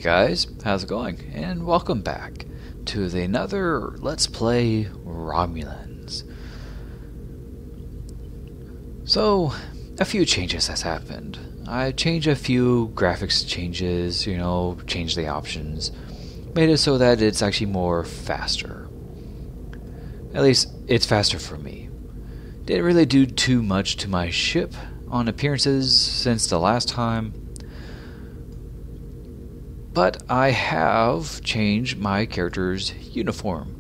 guys, how's it going? And welcome back to another Let's Play Romulans. So, a few changes has happened. I changed a few graphics changes, changed the options. Made it so that it's actually more faster. At least, it's faster for me. Didn't really do too much to my ship on appearances since the last time. But I have changed my character's uniform.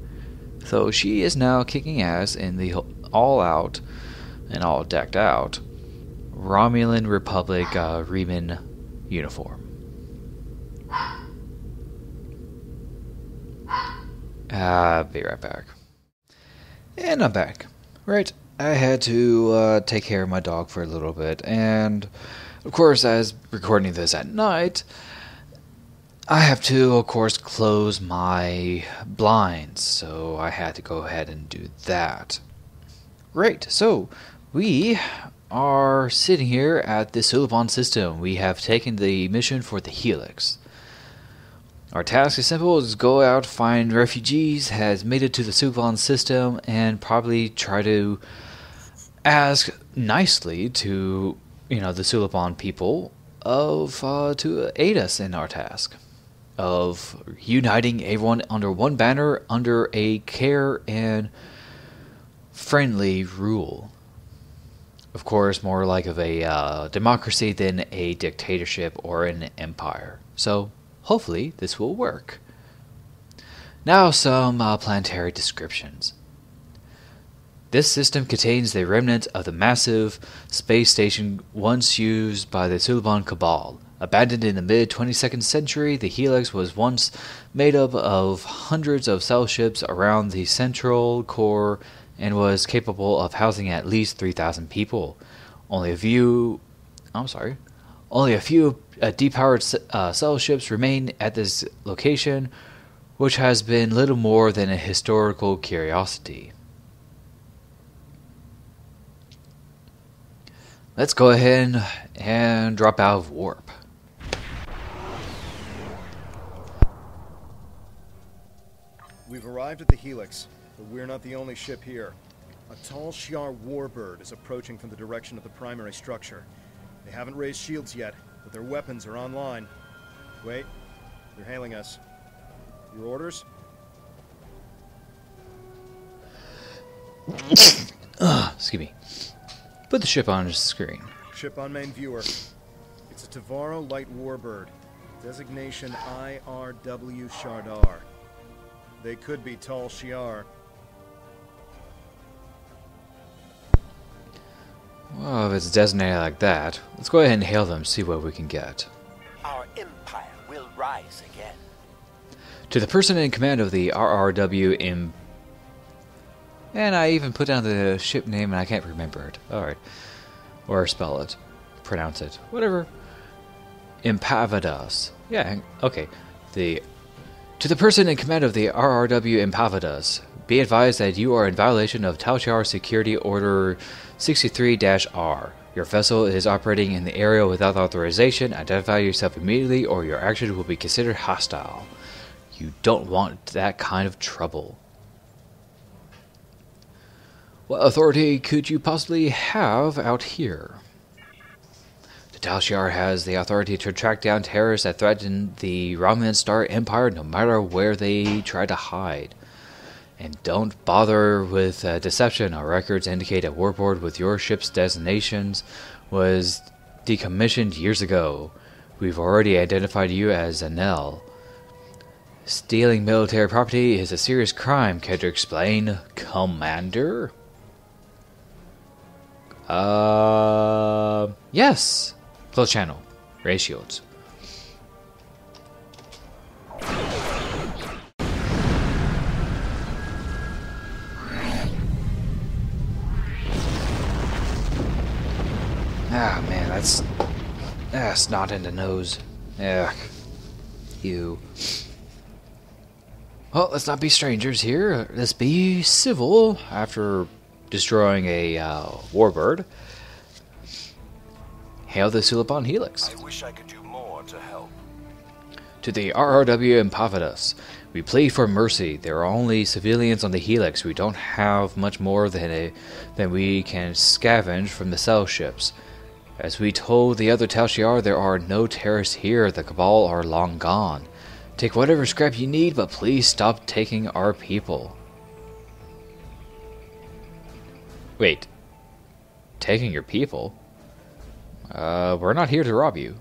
So she is now kicking ass in the all-out and all decked out Romulan Republic Riemann uniform. Be right back. And I'm back. Right, I had to take care of my dog for a little bit, and of course, as recording this at night, I have to, of course, close my blinds, so I had to go ahead and do that. Great, so we are sitting here at the Suliban system. We have taken the mission for the Helix. Our task is simple, is go out, find refugees, has made it to the Suliban system, and probably try to ask nicely to, the Suliban people to aid us in our task of uniting everyone under one banner, under a care and friendly rule. Of course, more like of a democracy than a dictatorship or an empire. So, hopefully, this will work. Now, some planetary descriptions. This system contains the remnants of the massive space station once used by the Suliban Cabal. Abandoned in the mid-22nd century, the Helix was once made up of hundreds of cell ships around the central core and was capable of housing at least 3,000 people. Only a few depowered cell ships remain at this location, which has been little more than a historical curiosity. Let's go ahead and drop out of warp. We've arrived at the Helix, but we're not the only ship here. A tall Shi'ar warbird is approaching from the direction of the primary structure. They haven't raised shields yet, but their weapons are online. Wait, they're hailing us. Your orders? Excuse me. Put the ship on the screen. Ship on main viewer. It's a Tavaro light warbird. Designation IRW Shardar. They could be tall Shi'ar. Well, if it's designated like that, let's go ahead and hail them, see what we can get. Our empire will rise again. To the person in command of the RRW and I even put down the ship name and I can't remember it. Alright. Or spell it. Pronounce it. Whatever. Impavadas. Yeah, okay. To the person in command of the RRW Impavadas, be advised that you are in violation of Tal Shiar Security Order 63-R. Your vessel is operating in the area without authorization. Identify yourself immediately or your actions will be considered hostile. You don't want that kind of trouble. What authority could you possibly have out here? The Tal Shiar has the authority to track down terrorists that threaten the Romulan Star Empire no matter where they try to hide. And don't bother with deception. Our records indicate a warboard with your ship's designations was decommissioned years ago. We've already identified you as Anel. Stealing military property is a serious crime. Can you explain, Commander? Yes. Close channel. Ray shields. Ah, man, that's not in the nose. Ugh. You. Well, let's not be strangers here. Let's be civil after destroying a warbird. Hail the Suliban Helix. I wish I could do more to help. To the RRW empowered us. We plead for mercy. There are only civilians on the Helix. We don't have much more than we can scavenge from the cell ships. As we told the other Tal Shiar, there are no terrorists here. The Cabal are long gone. Take whatever scrap you need, but please stop taking our people. Wait. Taking your people? We're not here to rob you.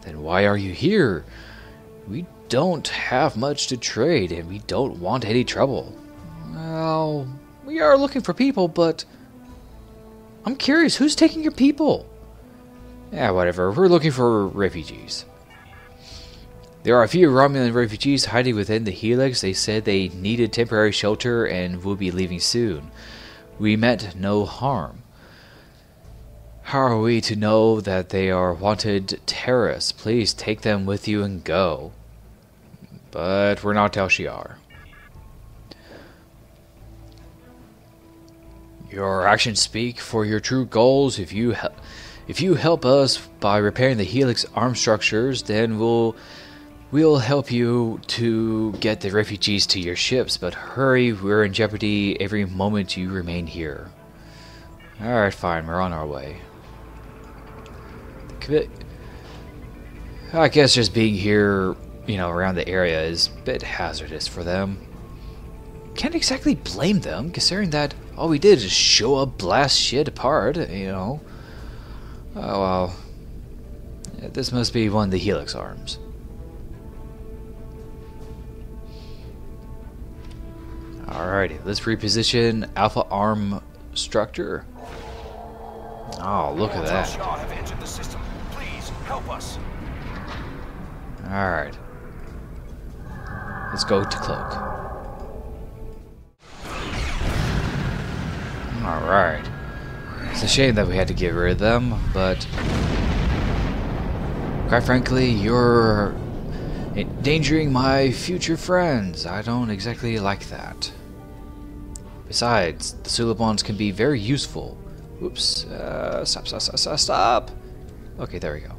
Then why are you here? We don't have much to trade, and we don't want any trouble. Well, we are looking for people, but I'm curious, who's taking your people? Yeah, whatever. We're looking for refugees. There are a few Romulan refugees hiding within the Helix. They said they needed temporary shelter and will be leaving soon. We meant no harm. How are we to know that they are wanted terrorists? Please take them with you and go. But we're not Tal Shiar. Your actions speak for your true goals. If you help us by repairing the Helix arm structures, then we'll help you to get the refugees to your ships. But hurry, we're in jeopardy every moment you remain here. Alright, fine, we're on our way. I guess just being here, around the area is a bit hazardous for them. Can't exactly blame them, considering that all we did is show up, blast shit apart, Oh well. Yeah, this must be one of the Helix arms. Alrighty, let's reposition Alpha arm structure. Oh, look at that. Have entered the system. Please help us. Alright. Let's go to Cloak. Alright. It's a shame that we had to get rid of them, but quite frankly, you're endangering my future friends. I don't exactly like that. Besides, the Sulabons can be very useful. Oops. Stop. Okay, there we go.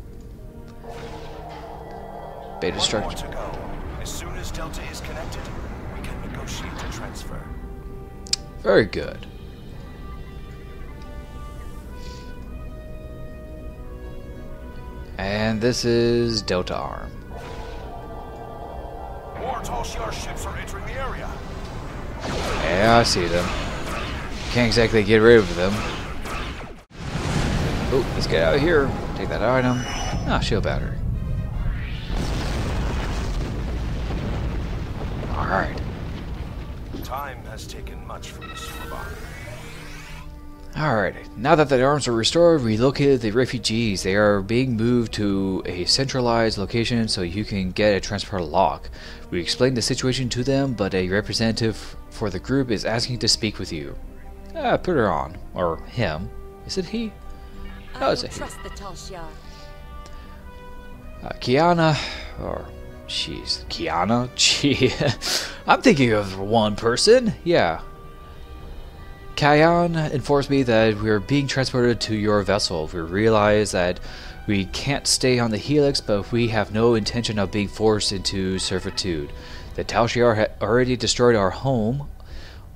Beta structure. To go. As soon as Delta is connected, we can negotiate a transfer. Very good. And this is Delta Arm. More Tal Shiar ships are entering the area. Yeah, I see them. Can't exactly get rid of them. Oh, let's get out of here. Take that item. Ah, shield battery. Alright. Time has taken much from the Suliban. Alright, now that the arms are restored, we located the refugees. They are being moved to a centralized location so you can get a transport lock. We explained the situation to them, but a representative for the group is asking to speak with you. Put her on. Or him. Is it he? No, it's a he. Trust the Tal Shiar. Kiana, or she's Kiana. Gee, I'm thinking of one person. Yeah. Kayan informs me that we're being transported to your vessel. We realize that we can't stay on the Helix, but we have no intention of being forced into servitude. The Tal Shiar had already destroyed our home.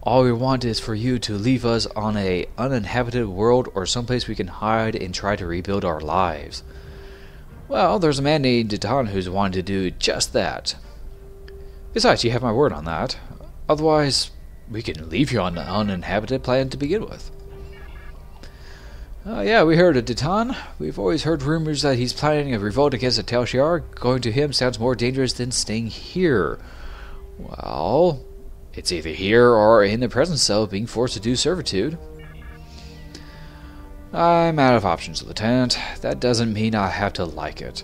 All we want is for you to leave us on an uninhabited world or someplace we can hide and try to rebuild our lives. Well, there's a man named Ditan who's wanting to do just that. Besides, you have my word on that. Otherwise, we can leave you on an uninhabited planet to begin with. Yeah, we heard of Ditan. We've always heard rumors that he's planning a revolt against the Tal Shiar. Going to him sounds more dangerous than staying here. Well, it's either here or in the presence of being forced to do servitude. I'm out of options, Lieutenant. That doesn't mean I have to like it.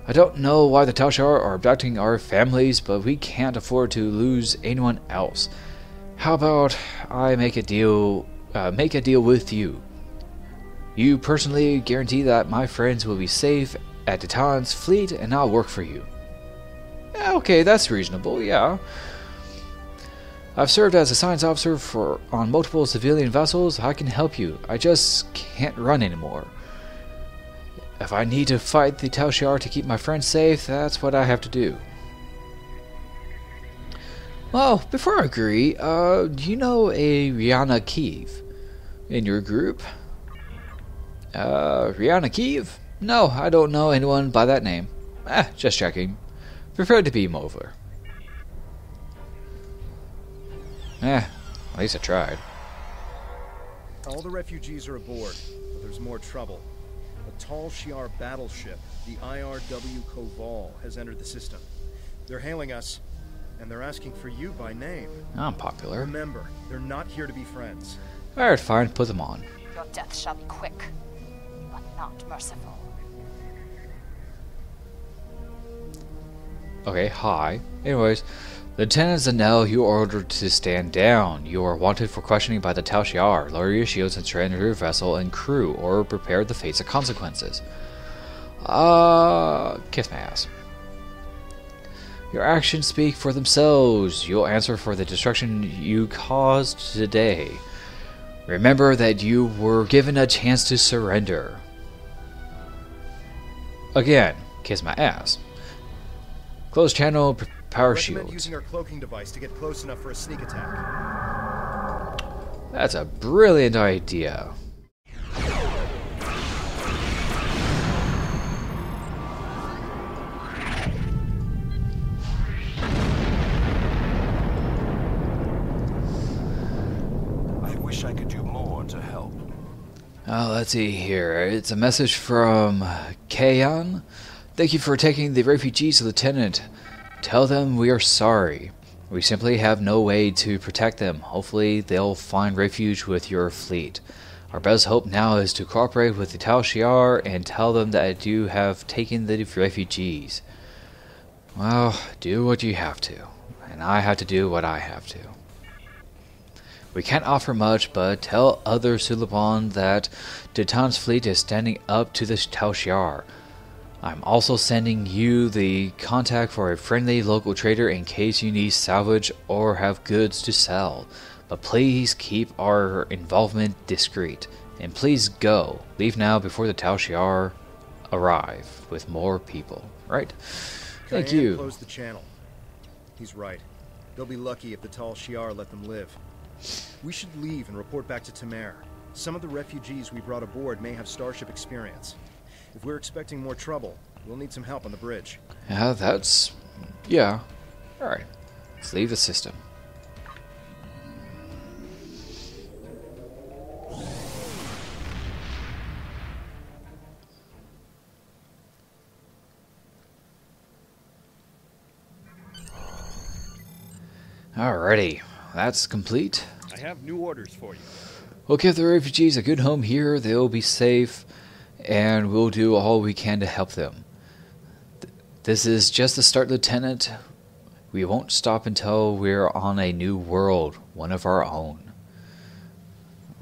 I don't know why the Tal Shiar are abducting our families, but we can't afford to lose anyone else. How about I make a deal with you? You personally guarantee that my friends will be safe at Ditan's fleet, and I'll work for you. Okay, that's reasonable, yeah. I've served as a science officer on multiple civilian vessels. I can help you. I just can't run anymore. If I need to fight the Tal Shiar to keep my friends safe, that's what I have to do. Well, before I agree, do you know a Rihanna Kiev in your group? Rihanna Kiev? No, I don't know anyone by that name. Just checking. Prefer to be him over. At least I tried. All the refugees are aboard, but there's more trouble. A Tal Shiar battleship, the IRW Koval, has entered the system. They're hailing us, and they're asking for you by name. I'm popular. Remember, they're not here to be friends. Alright, fine, put them on. Your death shall be quick, but not merciful. Okay, hi. Anyways, Lieutenant Zanel, you are ordered to stand down. You are wanted for questioning by the Tal Shiar. Lower your shields and surrender your vessel and crew, or prepare to face the consequences. Kiss my ass. Your actions speak for themselves. You'll answer for the destruction you caused today. Remember that you were given a chance to surrender. Again, kiss my ass. Close channel, power Recommend shields. using our cloaking device to get close enough for a sneak attack. That's a brilliant idea. I wish I could do more to help. Let's see here. It's a message from Kayan. Thank you for taking the refugees, Lieutenant. Tell them we are sorry. We simply have no way to protect them. Hopefully they'll find refuge with your fleet. Our best hope now is to cooperate with the Tal Shiar and tell them that you have taken the refugees. Well, do what you have to. And I have to do what I have to. We can't offer much, but tell other Suliban that Dutan's fleet is standing up to the Tal Shiar. I'm also sending you the contact for a friendly local trader in case you need salvage or have goods to sell. But please keep our involvement discreet. And please go. Leave now before the Tal Shiar arrive with more people. Right? Thank Cayenne you. closed the channel. He's right. They'll be lucky if the Tal Shiar let them live. We should leave and report back to Tamer. Some of the refugees we brought aboard may have starship experience. If we're expecting more trouble, we'll need some help on the bridge. Yeah, that's... yeah. Alright. Let's leave the system. Alrighty. That's complete. I have new orders for you. We'll give the refugees a good home here. They'll be safe. And we'll do all we can to help them. This is just the start, Lieutenant. We won't stop until we're on a new world, one of our own.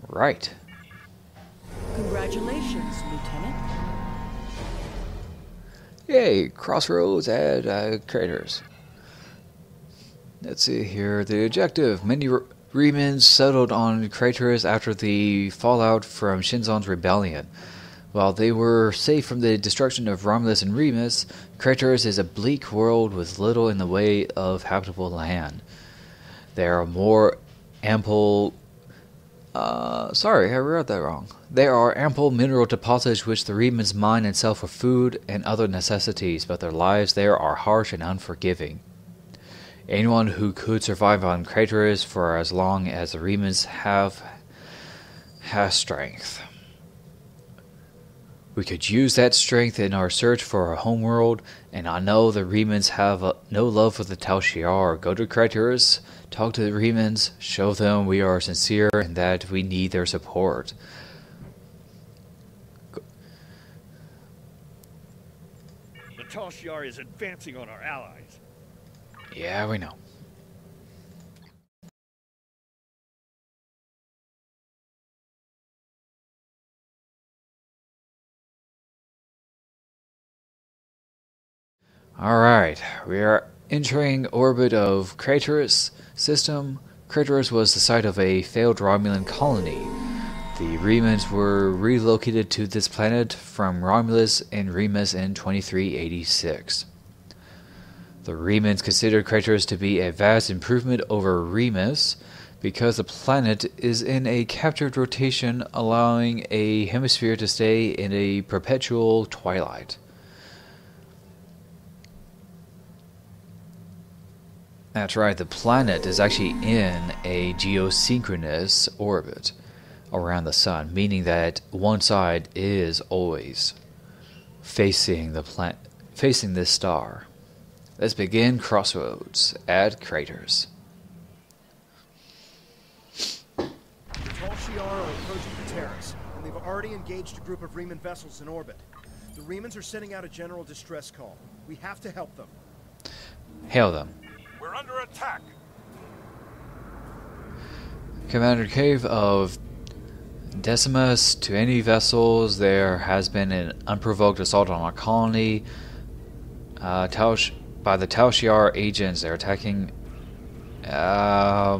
Right. Congratulations, Lieutenant. Yay, crossroads and craters. Let's see here. The objective. Many Remans settled on craters after the fallout from Shinzon's rebellion. While they were safe from the destruction of Romulus and Remus, Craters is a bleak world with little in the way of habitable land. There are more ample... sorry, I read that wrong. There are ample mineral deposits which the Remans mine and sell for food and other necessities, but their lives there are harsh and unforgiving. Anyone who could survive on Craters for as long as the Remans has strength. We could use that strength in our search for a homeworld, and I know the Remans have no love for the Tal Shiar. Go to Craters, talk to the Remans, show them we are sincere and that we need their support. The Tal Shiar is advancing on our allies. Yeah, we know. Alright, we are entering orbit of Craterus system. Craterus was the site of a failed Romulan colony. The Remans were relocated to this planet from Romulus and Remus in 2386. The Remans considered Kratos to be a vast improvement over Remus because the planet is in a captured rotation, allowing a hemisphere to stay in a perpetual twilight. That's right, the planet is actually in a geosynchronous orbit around the sun, meaning that one side is always facing this star. Let's begin crossroads at Craters. The Tall Shi'ar are approaching the terrace, and they've already engaged a group of Riemann vessels in orbit. The Riemans are sending out a general distress call. We have to help them. Hail them. We're under attack. Commander Cave of Decimus, to any vessels, there has been an unprovoked assault on our colony by the Tal Shiar agents. They're attacking. Yeah,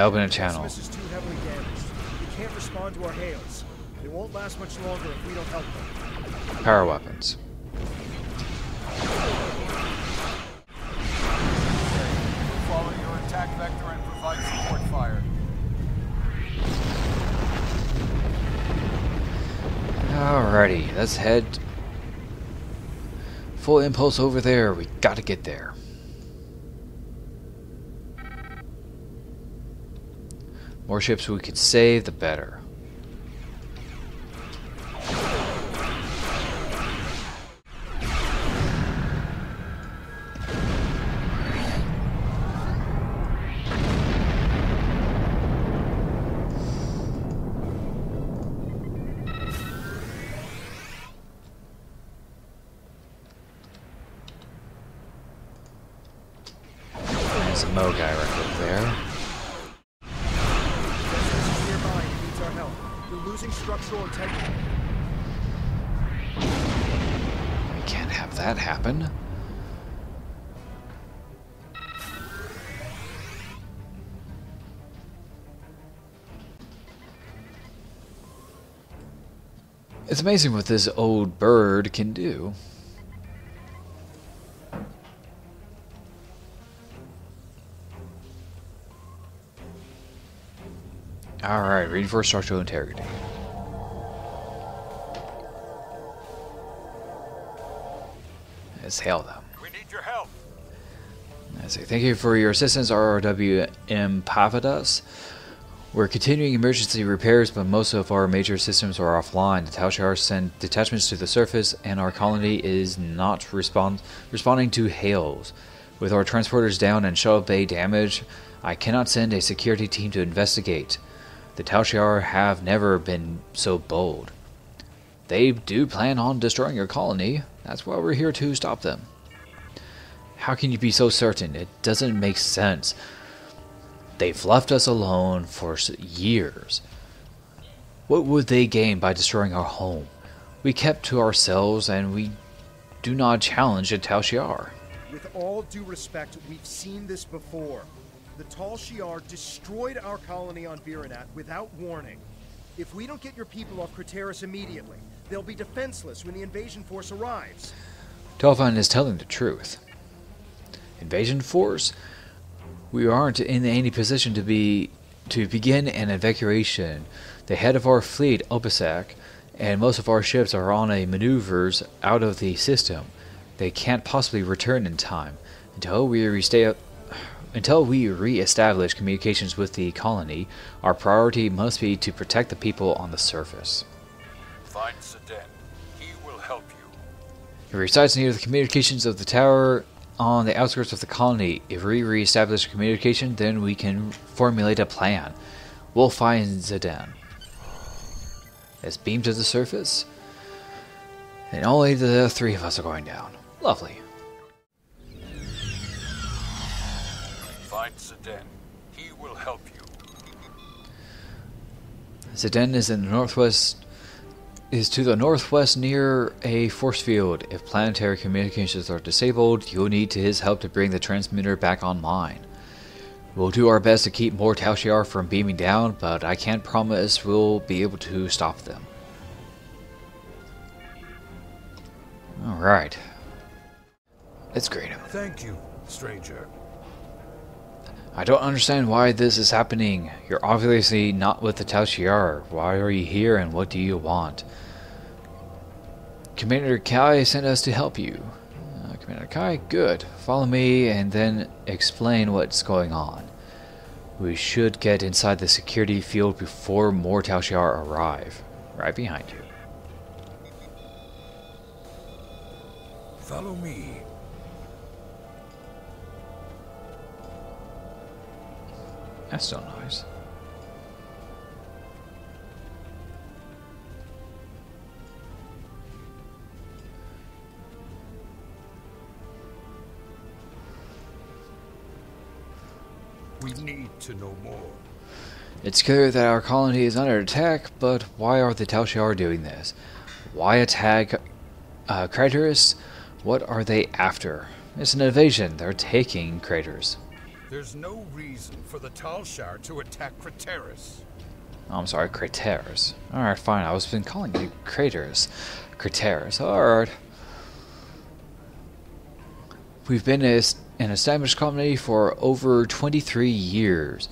open a channel. Decimus is too heavily damaged. We can't respond to our hails. They won't last much longer if we don't help them. Power weapons. Follow your attack vector and provide support fire. Alrighty, let's head full impulse over there. We gotta get there. More ships we could save, the better. There's a Mo guy right over there. Decimus is nearby and needs our help. We're losing structural integrity. We can't have that happen. It's amazing what this old bird can do. Alright, reinforce structural integrity. Let's hail them. We need your help. I say thank you for your assistance, RRWM Pavidas. We're continuing emergency repairs, but most of our major systems are offline. The Tal Shiar sent detachments to the surface, and our colony is not responding to hails. With our transporters down and shuttle bay damaged, I cannot send a security team to investigate. The Tal Shiar have never been so bold. They do plan on destroying your colony. That's why we're here to stop them. How can you be so certain? It doesn't make sense. They've left us alone for years. What would they gain by destroying our home? We kept to ourselves, and we do not challenge the Tal Shiar. With all due respect, we've seen this before. The Tall Shi'ar destroyed our colony on Viranat without warning. If we don't get your people off Craterus immediately, they'll be defenseless when the invasion force arrives. Delphine is telling the truth. Invasion force? We aren't in any position to begin an evacuation. The head of our fleet, Opasak, and most of our ships are on a maneuvers out of the system. They can't possibly return in time. Until we re-establish communications with the colony, our priority must be to protect the people on the surface. Find Zidane. He will help you. He resides near the communications of the tower on the outskirts of the colony. If we re-establish communication, then we can formulate a plan. We'll find Zidane. Let's beam to the surface, and only the three of us are going down. Lovely. Find Zidane. He will help you. Zidane is in the northwest. Is to the northwest near a force field. If planetary communications are disabled, you'll need his help to bring the transmitter back online. We'll do our best to keep more Tal Shiar from beaming down, but I can't promise we'll be able to stop them. Alright. Let's greet him. Thank you, stranger. I don't understand why this is happening. You're obviously not with the Tal Shiar. Why are you here and what do you want? Commander Kai sent us to help you. Commander Kai, good. Follow me and then explain what's going on. We should get inside the security field before more Tal Shiar arrive. Right behind you. Follow me. That's so nice. We need to know more. It's clear that our colony is under attack, but why are the Tal Shiar doing this? Why attack Craters? What are they after? It's an invasion. They're taking Craters. There's no reason for the Tal Shiar to attack Craterus. Oh, I'm sorry, Craters. Alright, fine. I was been calling it Craters. Craters. Alright. We've been an established colony for over 23 years.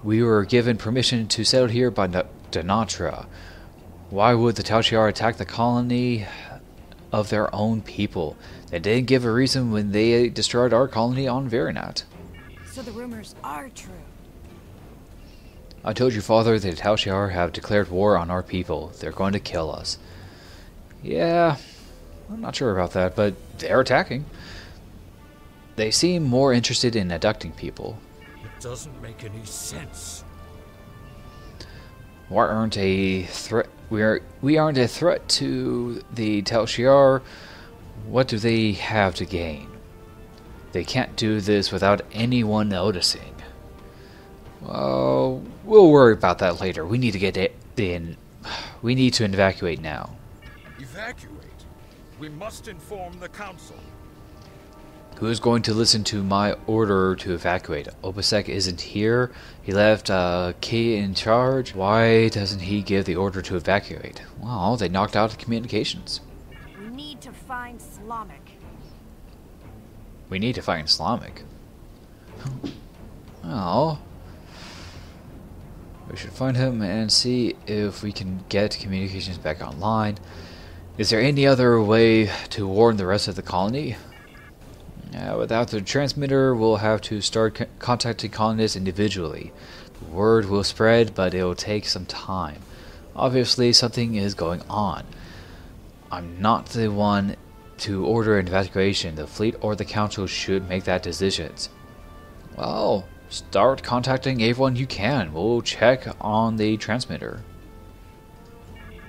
We were given permission to settle here by Donatra. Why would the Tal Shiar attack the colony of their own people? They didn't give a reason when they destroyed our colony on Verinat. So the rumors are true. I told you, Father, the Tal Shiar have declared war on our people. They're going to kill us. Yeah, I'm not sure about that, but they're attacking. They seem more interested in abducting people. It doesn't make any sense. We aren't a threat. We aren't a threat to the Tal Shiar. What do they have to gain? They can't do this without anyone noticing. Well, we'll worry about that later. We need to get it in. We need to evacuate now. Evacuate? We must inform the council. Who's going to listen to my order to evacuate? Opusek isn't here. He left Key in charge. Why doesn't he give the order to evacuate? Well, they knocked out the communications. We need to find Slamek. We need to find Slamek. Oh. We should find him and see if we can get communications back online. Is there any other way to warn the rest of the colony? Without the transmitter, we'll have to start contacting colonists individually. The word will spread, but it will take some time. Obviously, something is going on. I'm not the one to order an evacuation. The fleet or the council should make that decision. Well, start contacting everyone you can. We'll check on the transmitter.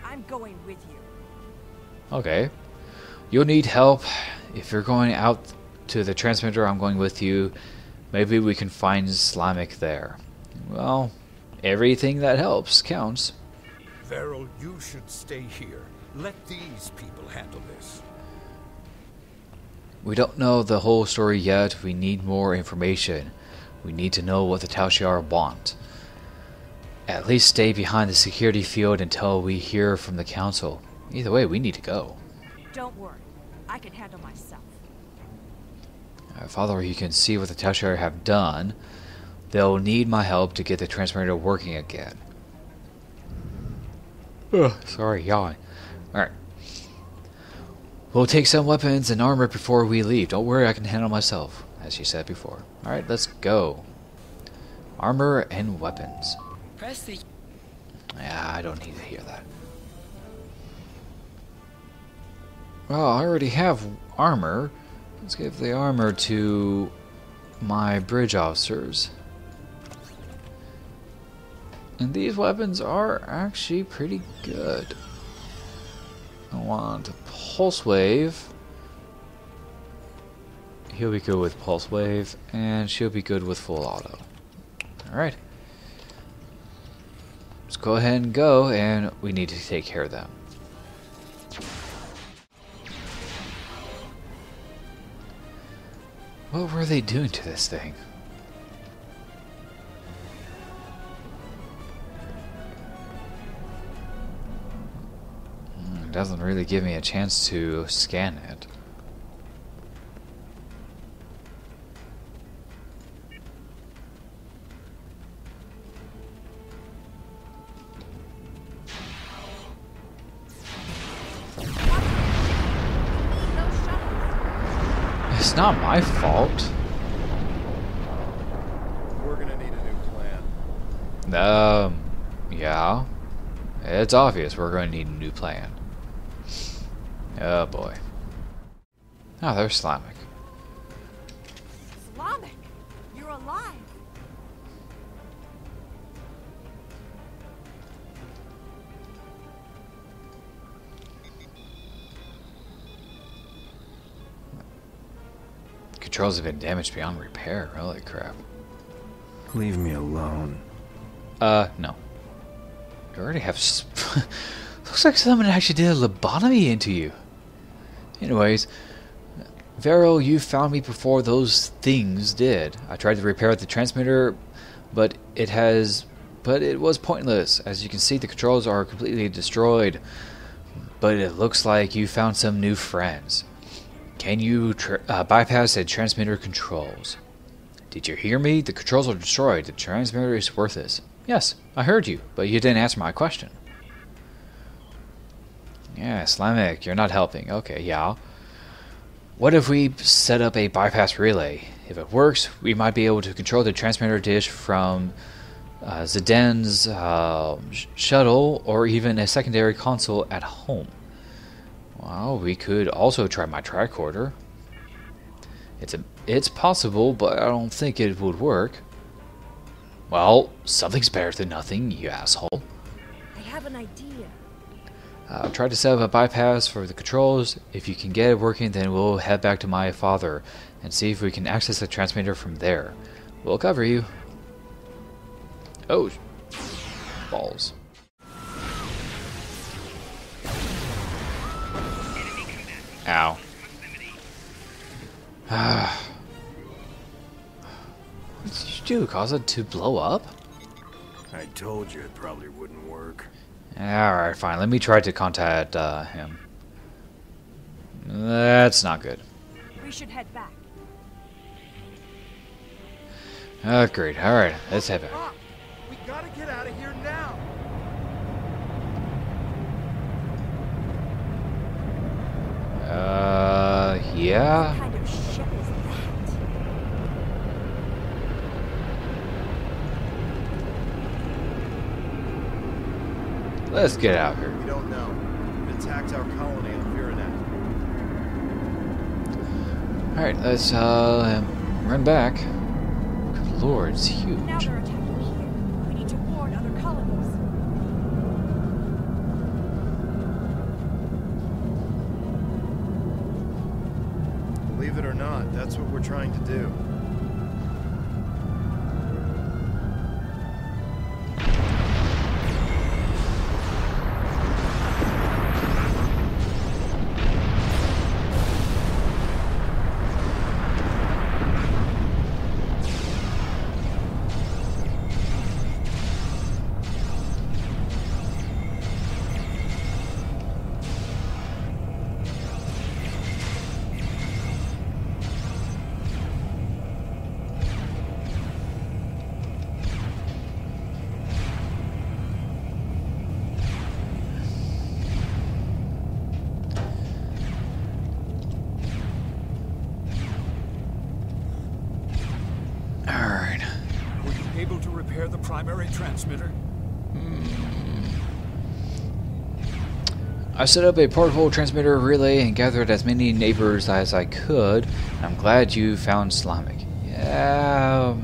I'm going with you. Okay. You'll need help. If you're going out to the transmitter, I'm going with you. Maybe we can find Slamek there. Well, everything that helps counts. Veril, you should stay here. Let these people handle this. We don't know the whole story yet. We need more information. We need to know what the Tal Shiar want. At least stay behind the security field until we hear from the council. Either way, we need to go. Don't worry. I can handle myself. Father, you can see what the Tal Shiar have done. They'll need my help to get the transmitter working again. Ugh, sorry, yawn. Alright. We'll take some weapons and armor before we leave. Don't worry, I can handle myself, as you said before. Alright, let's go. Armor and weapons. Press the... Yeah, I don't need to hear that. Well, I already have armor. Let's give the armor to my bridge officers. And these weapons are actually pretty good. I want Pulse Wave. He'll be good with Pulse Wave, and she'll be good with Full Auto. Alright. Let's go ahead and go, and we need to take care of them. What were they doing to this thing? doesn't really give me a chance to scan it. It's not my fault. We're gonna need a new plan. Yeah. It's obvious we're going to need a new plan. Oh boy. Oh, there's Slamek. Slamek, you're alive. Controls have been damaged beyond repair. Holy crap. Leave me alone. No. You already have looks like someone actually did a lobotomy into you. Anyways, Vero, you found me before those things did. I tried to repair the transmitter, but it was pointless. As you can see, the controls are completely destroyed. But it looks like you found some new friends. Can you bypass the transmitter controls? Did you hear me? The controls are destroyed. The transmitter is worthless. Yes, I heard you, but you didn't answer my question. Yeah, Slamek, you're not helping. Okay, yeah. What if we set up a bypass relay? If it works, we might be able to control the transmitter dish from Ziden's shuttle, or even a secondary console at home. Well, we could also try my tricorder. It's possible, but I don't think it would work. Well, something's better than nothing, you asshole. I have an idea. Try to set up a bypass for the controls. If you can get it working, then we'll head back to my father and see if we can access the transmitter from there. We'll cover you. Oh, balls. Ow. What did you do? Cause it to blow up? I told you it probably wouldn't work. Alright, fine. Let me try to contact him. That's not good. We should head back. Great. Alright, let's head back. Ah, we gotta get out of here now. Yeah. What kind of ship is that? Let's get out of here. We don't know. It attacked our colony on Viranet. Alright, let's run back. Good lord, it's Now huge. they're attacking here. We need to warn other colonies. Believe it or not, that's what we're trying to do. Alright. Were you able to repair the primary transmitter? I set up a portable transmitter relay and gathered as many neighbors as I could. And I'm glad you found Slamek. Yeah.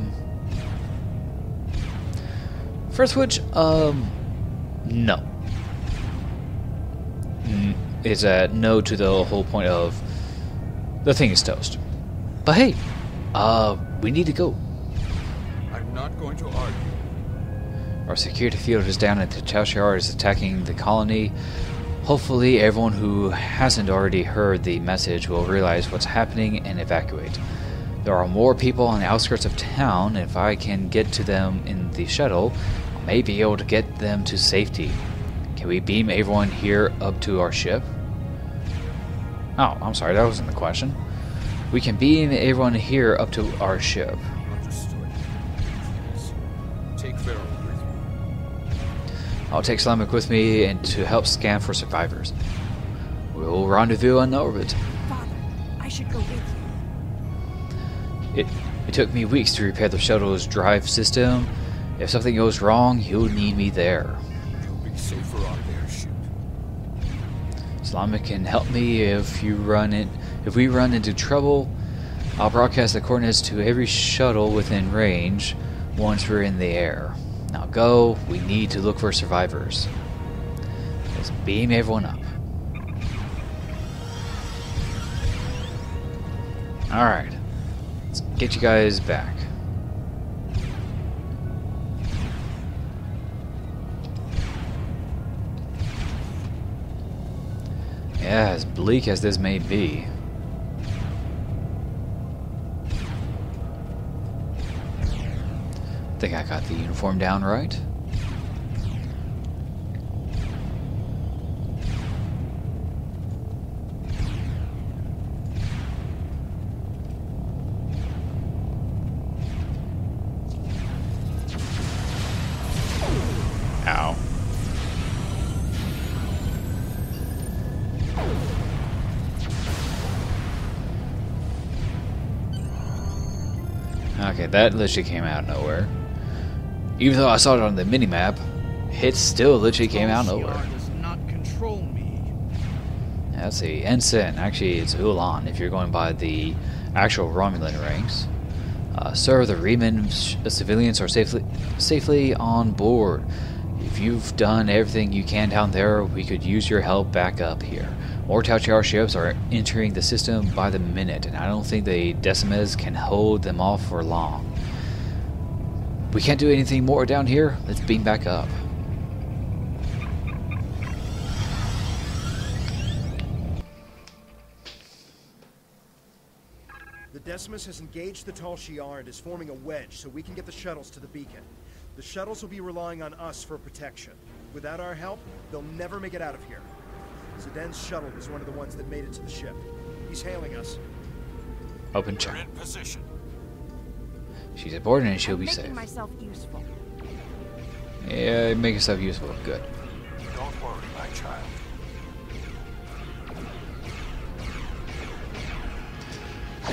First which, no. It's a no to the whole point of the thing is toast. But hey, we need to go. I'm not going to argue. Our security field is down and the Telshiar is attacking the colony. Hopefully everyone who hasn't already heard the message will realize what's happening and evacuate. There are more people on the outskirts of town. If I can get to them in the shuttle, I may be able to get them to safety. Can we beam everyone here up to our ship? Oh, I'm sorry, that wasn't the question. We can beam everyone here up to our ship. Understood. Take Farrell with you. I'll take Slavic with me and to help scan for survivors. We'll rendezvous on orbit. Father, I should go with you. It took me weeks to repair the shuttle's drive system. If something goes wrong, you'll need me there. You'll be safer on their ship. Slavic can help me if we run into trouble. I'll broadcast the coordinates to every shuttle within range once we're in the air. Now go, we need to look for survivors. Let's beam everyone up. Alright, let's get you guys back. Yeah, as bleak as this may be. Think I got the uniform down right? Ow. Okay, that literally came out of nowhere. Even though I saw it on the minimap, it still literally came out of nowhere. Does not control me. Let's see, Ensign. Actually, it's Ulan if you're going by the actual Romulan ranks. Sir, the Riemann civilians are safely on board. If you've done everything you can down there, we could use your help back up here. More Tal Shiar ships are entering the system by the minute, and I don't think the Decimes can hold them off for long. We can't do anything more down here. Let's beam back up. The Decimus has engaged the Tal Shiar and is forming a wedge so we can get the shuttles to the beacon. The shuttles will be relying on us for protection. Without our help, they'll never make it out of here. Seden's shuttle was one of the ones that made it to the ship. He's hailing us. Open You're check. in position. She's aboard and she'll I'm be making safe. myself useful. Yeah, make yourself useful. Good. Don't worry, my child.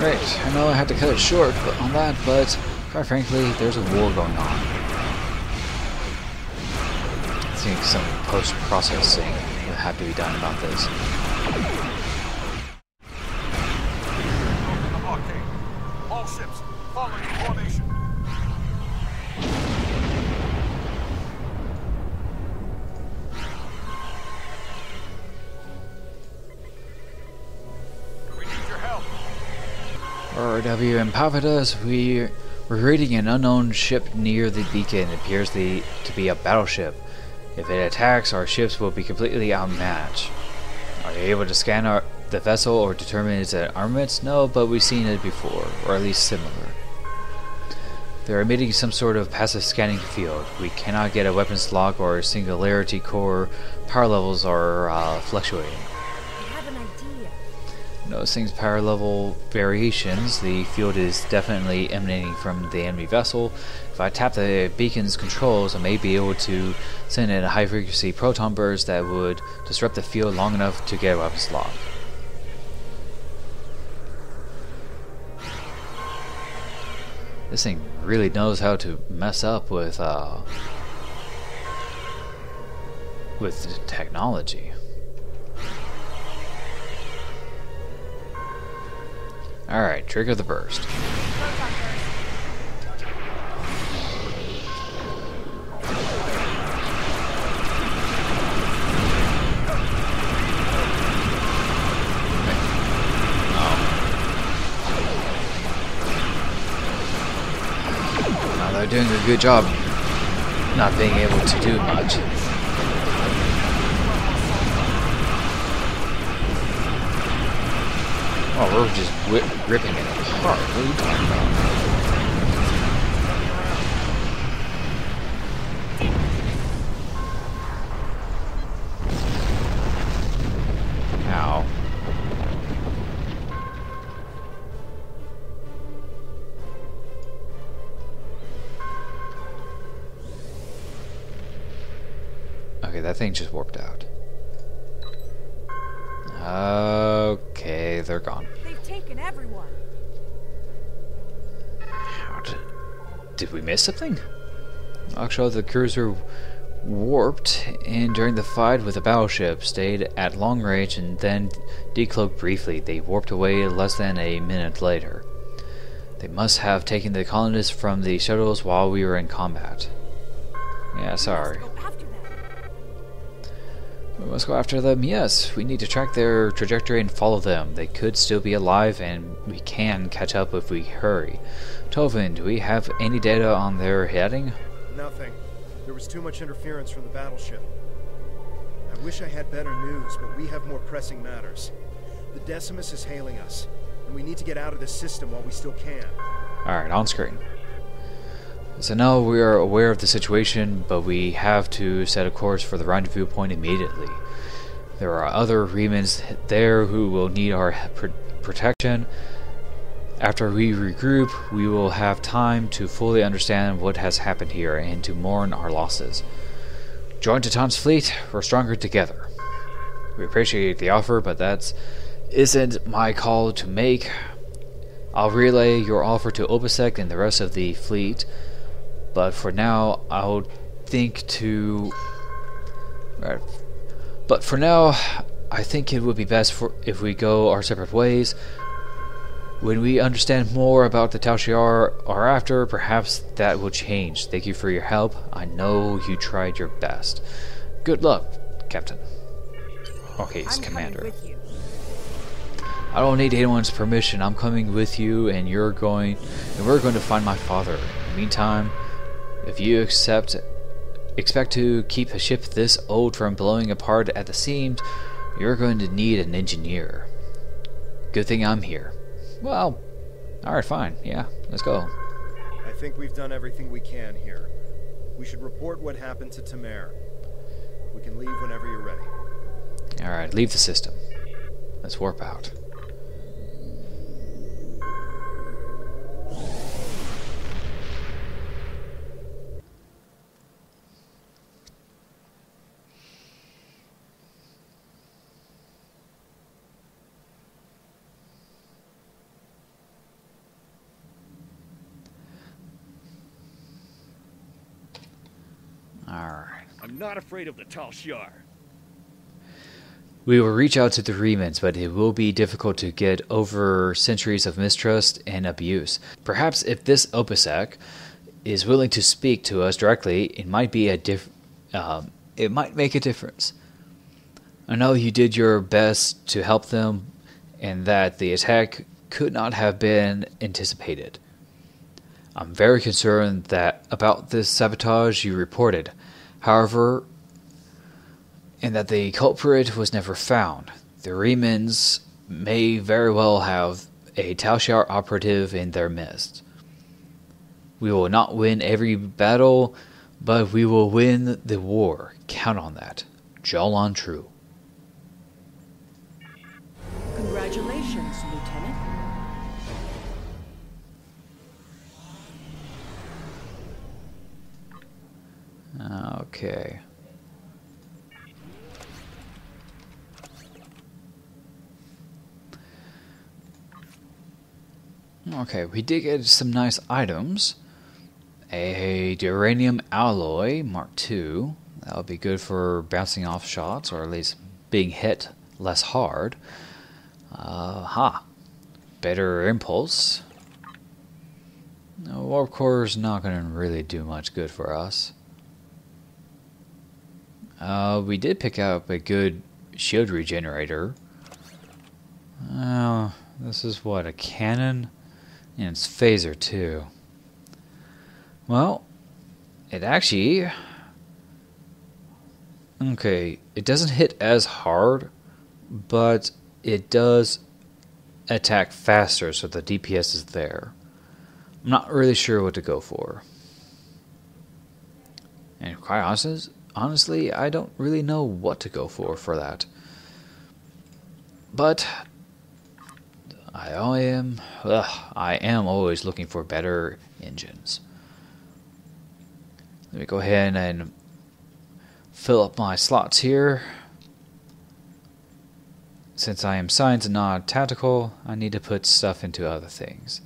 Right, I know I had to cut it short on that, but quite frankly, there's a war going on. I think some post-processing will have to be done about this. Open the blockade. All ships, fall into formation. We need your help. RRW and Pavidas, we're raiding an unknown ship near the beacon. It appears to be a battleship. If it attacks, our ships will be completely outmatched. Are you able to scan the vessel or determine its armaments? No, but we've seen it before, or at least similar. They're emitting some sort of passive scanning field. We cannot get a weapons lock or singularity core. Power levels are fluctuating. I have an idea. Noticing power level variations, the field is definitely emanating from the enemy vessel. If I tap the beacon's controls, I may be able to send in a high frequency proton burst that would disrupt the field long enough to get a weapons lock. This thing really knows how to mess up with technology. Alright, trigger the burst. Now they're doing a good job not being able to do much. Oh, we're just ripping it apart. What are you talking about? Okay, that thing just warped out. Okay, they're gone. They've taken everyone. Did we miss something? Actually, the cruiser warped and during the fight with the battleship, stayed at long range and then decloaked briefly. They warped away less than a minute later. They must have taken the colonists from the shuttles while we were in combat. Yeah, sorry. We must go after them. We must go after them, yes. We need to track their trajectory and follow them. They could still be alive and we can catch up if we hurry. Tovin, do we have any data on their heading? Nothing. There was too much interference from the battleship. I wish I had better news, but we have more pressing matters. The Decimus is hailing us, and we need to get out of this system while we still can. Alright, on screen. So now we are aware of the situation, but we have to set a course for the rendezvous point immediately. There are other remnants there who will need our protection. After we regroup, we will have time to fully understand what has happened here and to mourn our losses. Join Titan's fleet, we're stronger together. We appreciate the offer, but that isn't my call to make. I'll relay your offer to Obasek and the rest of the fleet, but for now, I'll think to... But for now, I think it would be best if we go our separate ways. When we understand more about the Tal Shiar are after, perhaps that will change. Thank you for your help. I know you tried your best. Good luck, Captain. Okay, he's Commander. With you. I don't need anyone's permission. I'm coming with you, and we're going to find my father. In the meantime, if you expect to keep a ship this old from blowing apart at the seams, you're going to need an engineer. Good thing I'm here. Well, alright, fine. Yeah, let's go. I think we've done everything we can here. We should report what happened to Tamer. We can leave whenever you're ready. Alright, leave the system. Let's warp out. Alright. I'm not afraid of the Tal Shiar. We will reach out to the remnants, but it will be difficult to get over centuries of mistrust and abuse. Perhaps if this Opasak is willing to speak to us directly, it might be it might make a difference. I know you did your best to help them, and that the attack could not have been anticipated. I'm very concerned about this sabotage you reported. However, and that the culprit was never found. The Remans may very well have a Tal Shiar operative in their midst. We will not win every battle, but we will win the war. Count on that. Jolan True. Congratulations, Lieutenant. Okay. Okay, we did get some nice items. A uranium alloy Mark II. That'll be good for bouncing off shots, or at least being hit less hard. Better impulse. No, warp core is not going to really do much good for us. We did pick up a good shield regenerator. This is what, a cannon? And it's phaser too. Well, it actually... Okay, it doesn't hit as hard, but it does attack faster, so the DPS is there. I'm not really sure what to go for. And quite honestly, I don't really know what to go for that. But I am always looking for better engines. Let me go ahead and fill up my slots here. Since I am science and not tactical, I need to put stuff into other things.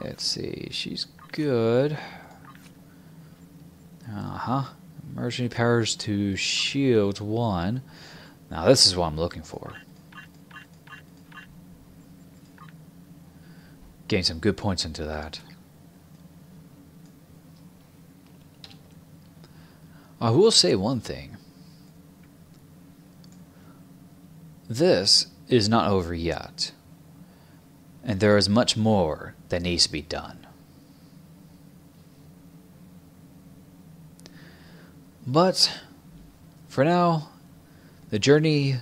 Let's see, she's good. Emergency powers to shield 1. Now this is what I'm looking for. Gain some good points into that. I will say one thing. This is not over yet. And there is much more that needs to be done. But for now, the journey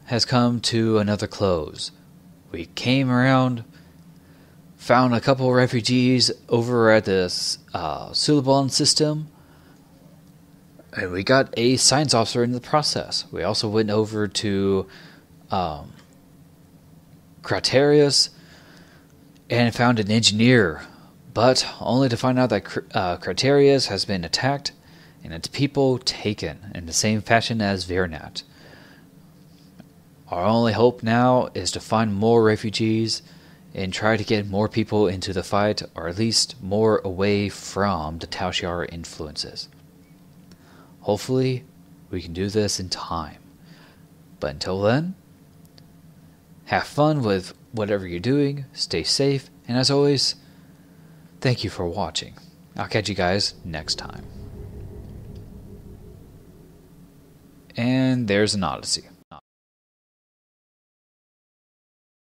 has come to another close. We came around, found a couple of refugees over at this Suliban system, and we got a science officer in the process. We also went over to Craterius and found an engineer, but only to find out that Craterius has been attacked and its people taken in the same fashion as Virnat. Our only hope now is to find more refugees and try to get more people into the fight, or at least more away from the Tal Shiar influences. Hopefully, we can do this in time. But until then, have fun with whatever you're doing, stay safe, and as always, thank you for watching. I'll catch you guys next time. And there's an Odyssey.